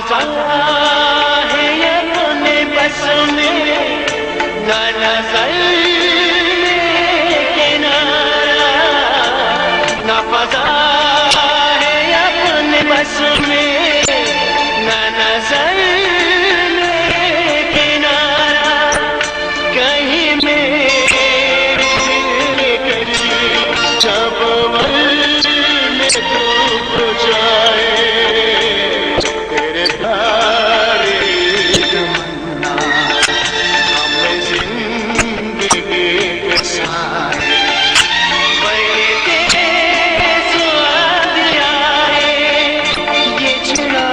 फजा है अपने बस में, ना नजर में किनारा, ना फजा है अपने बस में, ना नजर में किनारा, कहीं मेरे करीब जब में डूब जाए, तेरे प्यार की तमन्ना हमें जिंदगी के साए, बड़े स्वाद आए ये चिड़ा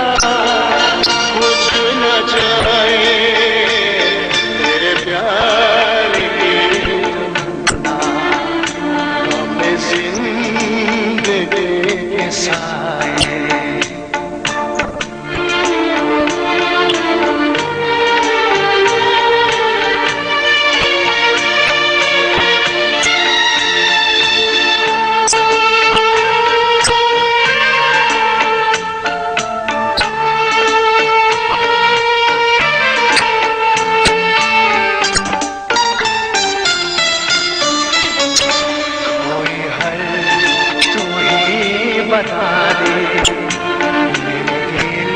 बुझ न जाए, तेरे प्यार की तमन्ना हमें जिंदगी के साए। बता दे मेरे दिल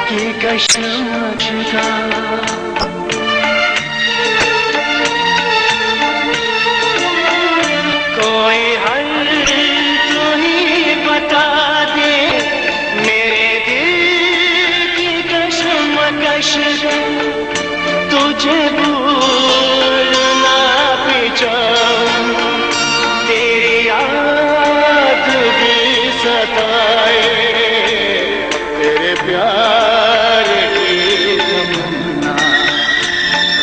की कश्मकश का, कोई हल तू ही बता दे मेरे दिल की कश्मकश का, तुझे भूलना भी चाहूं, तेरी याद भी सताए, तेरे प्यार की तमन्ना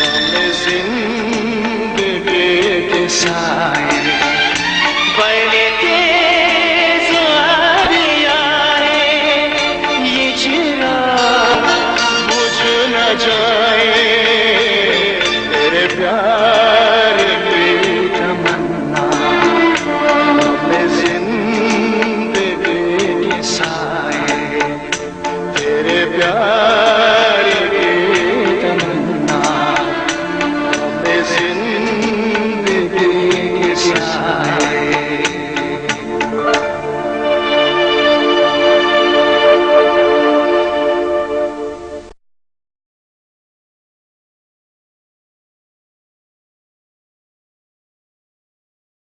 हमें जिंदगी के साए, बड़े तेज आए ये चिराग बुझ न जाए, तेरे प्यार की तमन्ना हमें जिंदगी के साए, तेरे प्यार